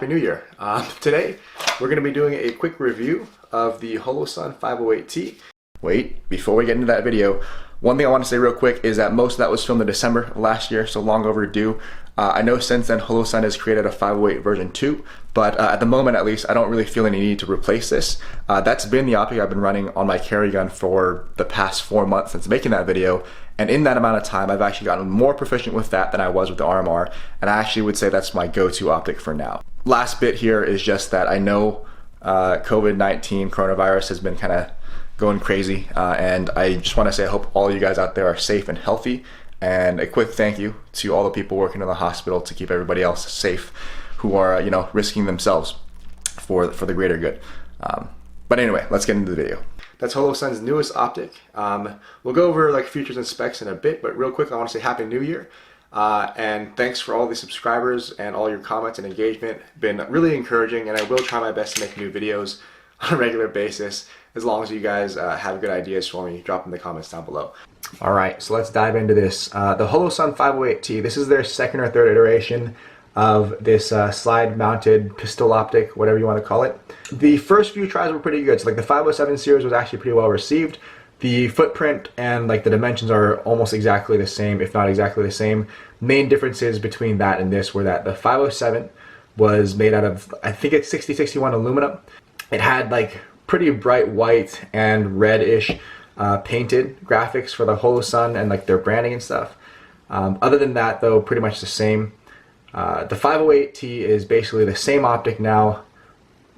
New Year. Today, we're going to be doing a quick review of the Holosun 508T. Wait, before we get into that video, one thing I want to say real quick is that most of that was filmed in December of last year, so long overdue. I know since then Holosun has created a 508 version 2, but at the moment at least, I don't really feel any need to replace this. That's been the optic I've been running on my carry gun for the past 4 months since making that video, and in that amount of time, I've actually gotten more proficient with that than I was with the RMR, and I actually would say that's my go-to optic for now. Last bit here is just that I know COVID-19 coronavirus has been kind of going crazy, and I just want to say I hope all you guys out there are safe and healthy, and a quick thank you to all the people working in the hospital to keep everybody else safe who are risking themselves for the greater good. But anyway, let's get into the video. That's Holosun's newest optic. We'll go over like features and specs in a bit, but real quick I want to say Happy New Year. And thanks for all the subscribers and all your comments and engagement. Been really encouraging, and I will try my best to make new videos on a regular basis as long as you guys have good ideas for me. Drop in the comments down below. Alright, so let's dive into this. The Holosun 508T, this is their second or third iteration of this slide mounted pistol optic, whatever you want to call it. The first few tries were pretty good. So like the 507 series was actually pretty well received. The footprint and like the dimensions are almost exactly the same, if not exactly the same. Main differences between that and this were that the 507 was made out of, I think it's 6061 aluminum. It had like pretty bright white and reddish painted graphics for the Holosun and like their branding and stuff. Other than that though, pretty much the same. The 508T is basically the same optic now,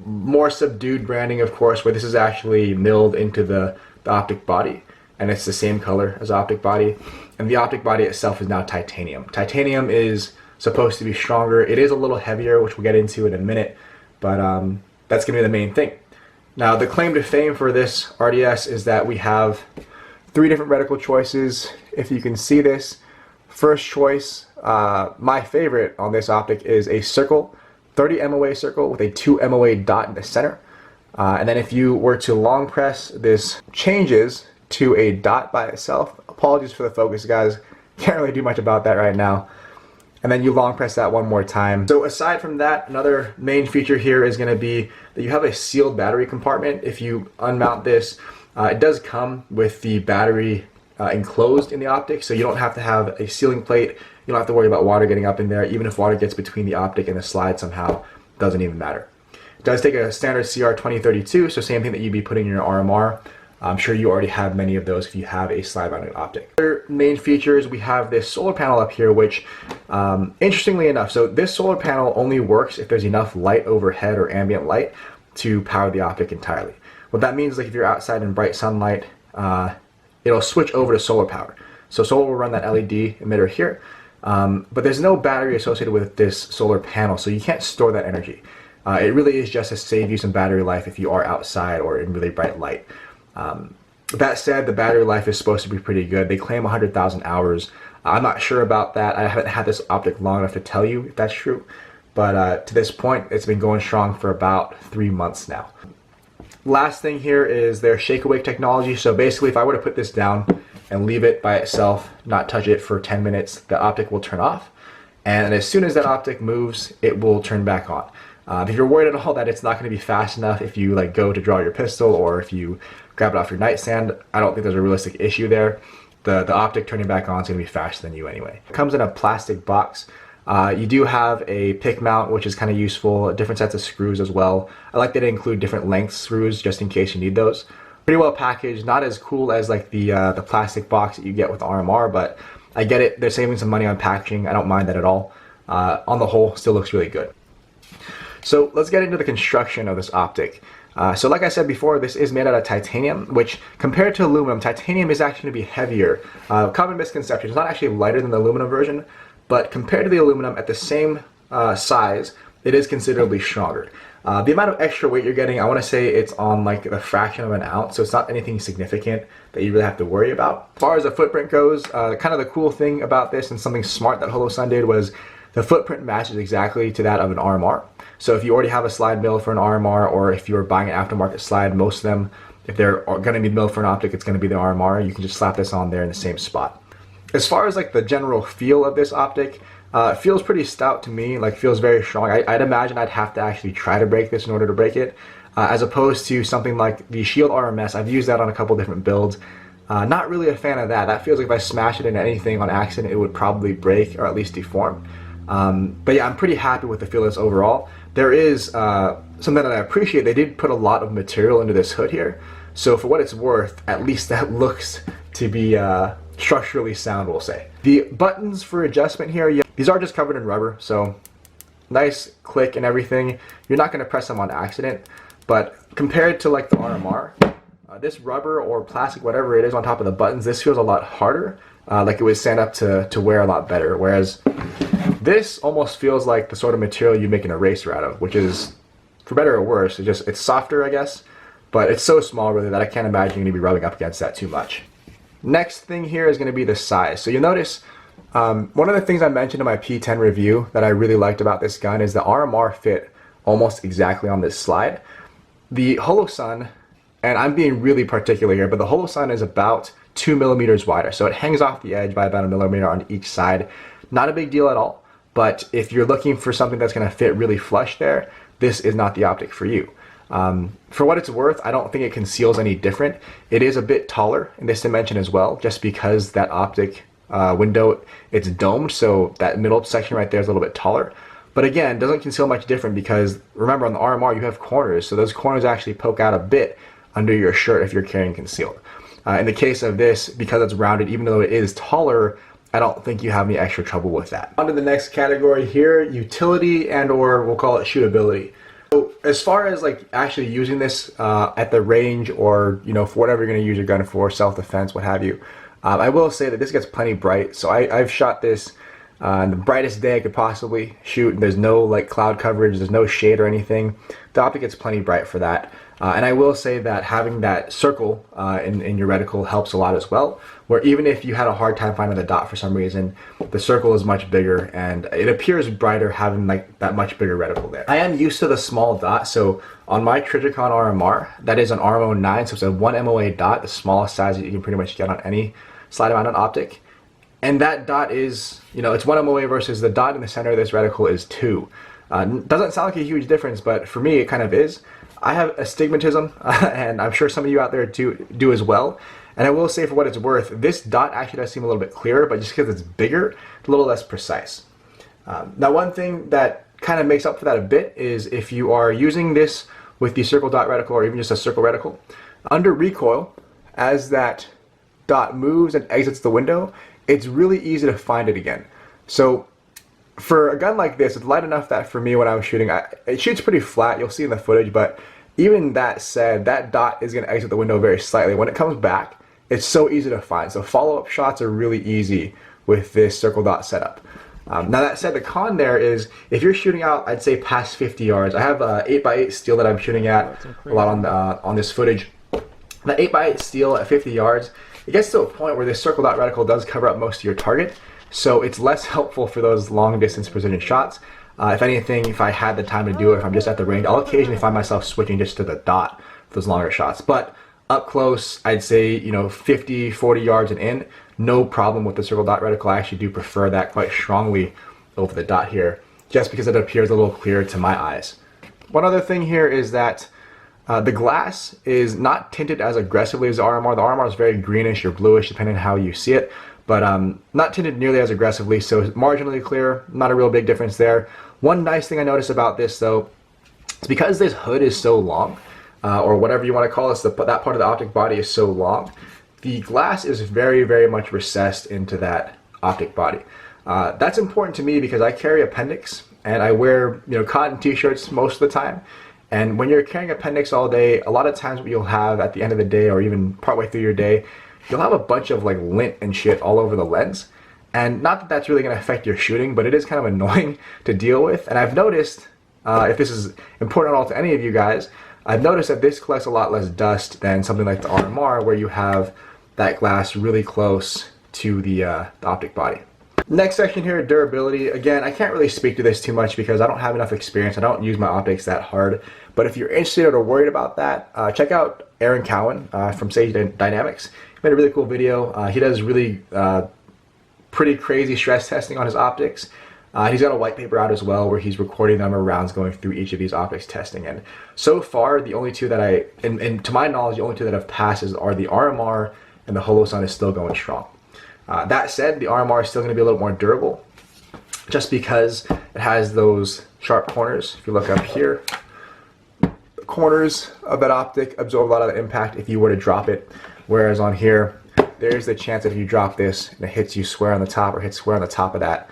more subdued branding of course, where this is actually milled into the optic body, and it's the same color as optic body, and the optic body itself is now titanium. Titanium is supposed to be stronger. It is a little heavier, which we'll get into in a minute, but that's going to be the main thing. Now the claim to fame for this RDS is that we have 3 different reticle choices. If you can see this, first choice, my favorite on this optic is a circle, 30 MOA circle with a 2 MOA dot in the center. And then if you were to long press, this changes to a dot by itself. Apologies for the focus, guys. Can't really do much about that right now. And then you long press that one more time. So aside from that, another main feature here is going to be that you have a sealed battery compartment. If you unmount this, it does come with the battery enclosed in the optic, so you don't have to have a sealing plate. You don't have to worry about water getting up in there. Even if water gets between the optic and the slide somehow, doesn't even matter. It does take a standard CR2032, so same thing that you'd be putting in your RMR. I'm sure you already have many of those if you have a slide mounted optic. Other main features, we have this solar panel up here, which interestingly enough, so this solar panel only works if there's enough light overhead or ambient light to power the optic entirely. What that means, like if you're outside in bright sunlight, it'll switch over to solar power. So solar will run that LED emitter here, but there's no battery associated with this solar panel, so you can't store that energy. It really is just to save you some battery life if you are outside or in really bright light. That said, the battery life is supposed to be pretty good. They claim 100,000 hours. I'm not sure about that. I haven't had this optic long enough to tell you if that's true, but to this point, it's been going strong for about 3 months now. Last thing here is their shake awake technology. So basically, if I were to put this down and leave it by itself, not touch it for 10 minutes, the optic will turn off. And as soon as that optic moves, it will turn back on. If you're worried at all that it's not going to be fast enough if you like go to draw your pistol or if you grab it off your nightstand, I don't think there's a realistic issue there. The optic turning back on is going to be faster than you anyway. It comes in a plastic box. You do have a pick mount, which is kind of useful, different sets of screws as well. I like that they include different length screws just in case you need those. Pretty well packaged, not as cool as like the plastic box that you get with RMR, but I get it. They're saving some money on packaging. I don't mind that at all. On the whole, still looks really good. So let's get into the construction of this optic. So like I said before, this is made out of titanium, which compared to aluminum, titanium is actually going to be heavier. Common misconception, it's not actually lighter than the aluminum version, but compared to the aluminum at the same size, it is considerably stronger. The amount of extra weight you're getting, I want to say it's on like a fraction of an ounce, so it's not anything significant that you really have to worry about. As far as the footprint goes, kind of the cool thing about this and something smart that Holosun did was the footprint matches exactly to that of an RMR. So if you already have a slide mill for an RMR, or if you're buying an aftermarket slide, most of them, if they're going to be milled for an optic, it's going to be the RMR. You can just slap this on there in the same spot. As far as like the general feel of this optic, It feels pretty stout to me, like feels very strong. I'd imagine I'd have to actually try to break this in order to break it, as opposed to something like the Shield RMS. I've used that on a couple different builds. Not really a fan of that. That feels like if I smash it into anything on accident, it would probably break or at least deform. But yeah, I'm pretty happy with the feel of this overall. There is something that I appreciate. They did put a lot of material into this hood here. So for what it's worth, at least that looks to be structurally sound, we'll say. The buttons for adjustment here, yeah, these are just covered in rubber, so nice click and everything. You're not going to press them on accident, but compared to like the RMR, this rubber or plastic, whatever it is on top of the buttons, this feels a lot harder, like it would stand up to wear a lot better, whereas this almost feels like the sort of material you make an eraser out of, which is, for better or worse, it's softer, I guess, but it's so small really that I can't imagine you're going to be rubbing up against that too much. Next thing here is going to be the size. So you'll notice one of the things I mentioned in my P10 review that I really liked about this gun is the RMR fit almost exactly on this slide. The Holosun, and I'm being really particular here, but the Holosun is about 2 millimeters wider. So it hangs off the edge by about 1 millimeter on each side. Not a big deal at all, but if you're looking for something that's going to fit really flush there, this is not the optic for you. For what it's worth, I don't think it conceals any different. It is a bit taller in this dimension as well, just because that optic window, it's domed, so that middle section right there is a little bit taller. But again, doesn't conceal much different because remember on the RMR you have corners, so those corners actually poke out a bit under your shirt if you're carrying concealed. In the case of this, because it's rounded, even though it is taller, I don't think you have any extra trouble with that. On to the next category here, utility and or we'll call it shootability. So as far as like actually using this at the range or, you know, for whatever you're going to use your gun for, self-defense, what have you, I will say that this gets plenty bright. So I've shot this on the brightest day I could possibly shoot. There's no like cloud coverage, there's no shade or anything. The optic gets plenty bright for that. And I will say that having that circle in your reticle helps a lot as well, where even if you had a hard time finding the dot for some reason, the circle is much bigger and it appears brighter having like that much bigger reticle there. I am used to the small dot, so on my Trijicon RMR, that is an RMO9, so it's a 1 MOA dot, the smallest size that you can pretty much get on any slide mounted optic. And that dot is, you know, it's 1 MOA versus the dot in the center of this reticle is 2. Doesn't sound like a huge difference, but for me it kind of is. I have astigmatism, and I'm sure some of you out there do as well. And I will say, for what it's worth, this dot actually does seem a little bit clearer, but just because it's bigger, it's a little less precise. Now, one thing that kind of makes up for that a bit is if you are using this with the circle dot reticle or even just a circle reticle, under recoil, as that dot moves and exits the window, it's really easy to find it again. So for a gun like this, it's light enough that for me when I'm shooting, it shoots pretty flat, you'll see in the footage, but even that said, that dot is going to exit the window very slightly. When it comes back, it's so easy to find. So follow-up shots are really easy with this circle dot setup. Now that said, the con there is if you're shooting out, I'd say past 50 yards. I have a 8x8 steel that I'm shooting at a lot on this footage. The 8x8 steel at 50 yards, it gets to a point where this circle dot reticle does cover up most of your target. So it's less helpful for those long distance precision shots. If anything, if I had the time to do it, if I'm just at the range, I'll occasionally find myself switching just to the dot for those longer shots. But up close, I'd say, you know, 50, 40 yards and in, no problem with the circle dot reticle. I actually do prefer that quite strongly over the dot here, just because it appears a little clearer to my eyes. One other thing here is that the glass is not tinted as aggressively as the RMR. The RMR is very greenish or bluish depending on how you see it, but not tinted nearly as aggressively, so it's marginally clear, not a real big difference there. One nice thing I noticed about this though, is because this hood is so long, or whatever you want to call it, that part of the optic body is so long, the glass is very, very much recessed into that optic body. That's important to me because I carry appendix and I wear, you know, cotton t-shirts most of the time. And when you're carrying appendix all day, a lot of times what you'll have at the end of the day or even partway through your day, you'll have a bunch of like lint and shit all over the lens. And not that that's really going to affect your shooting, but it is kind of annoying to deal with. And I've noticed, if this is important at all to any of you guys, I've noticed that this collects a lot less dust than something like the RMR, where you have that glass really close to the optic body. Next section here, durability. Again, I can't really speak to this too much because I don't have enough experience. I don't use my optics that hard. But if you're interested or worried about that, check out Aaron Cowan from Sage Dynamics. He made a really cool video. He does really pretty crazy stress testing on his optics. He's got a white paper out as well where he's recording the number of rounds going through each of these optics testing. And so far, the only two that and to my knowledge, the only two that have passed are the RMR, and the Holosun is still going strong. That said, the RMR is still going to be a little more durable just because it has those sharp corners. If you look up here, the corners of that optic absorb a lot of the impact if you were to drop it. Whereas on here, there's the chance that if you drop this and it hits you square on the top or hits square on the top of that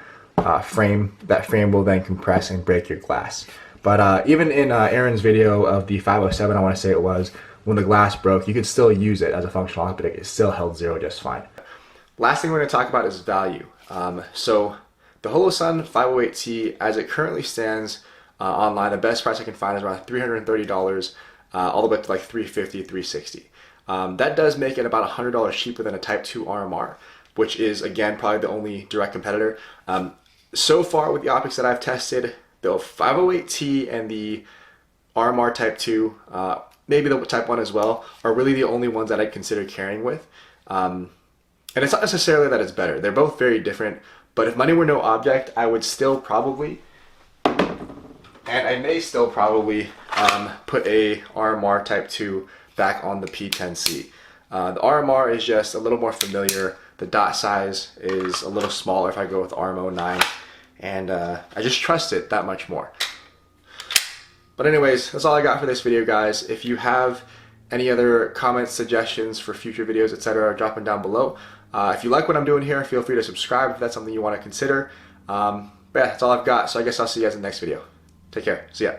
frame, that frame will then compress and break your glass. But even in Aaron's video of the 507, I want to say it was, when the glass broke, you could still use it as a functional optic. It still held zero just fine. Last thing we're going to talk about is value. So the Holosun 508T, as it currently stands online, the best price I can find is around $330, all the way up to like $350, $360. That does make it about $100 cheaper than a Type 2 RMR, which is, again, probably the only direct competitor. So far with the optics that I've tested, the 508T and the RMR Type 2, maybe the Type 1 as well, are really the only ones that I'd consider carrying with. And it's not necessarily that it's better. They're both very different, but if money were no object, I would still probably, and I may still probably, put a RMR Type 2 back on the P10C. The RMR is just a little more familiar. The dot size is a little smaller if I go with RMO9, and I just trust it that much more. But anyways, that's all I got for this video, guys. If you have any other comments, suggestions for future videos, etc., drop them down below. If you like what I'm doing here, feel free to subscribe if that's something you want to consider. But yeah, that's all I've got, so I guess I'll see you guys in the next video. Take care. See ya.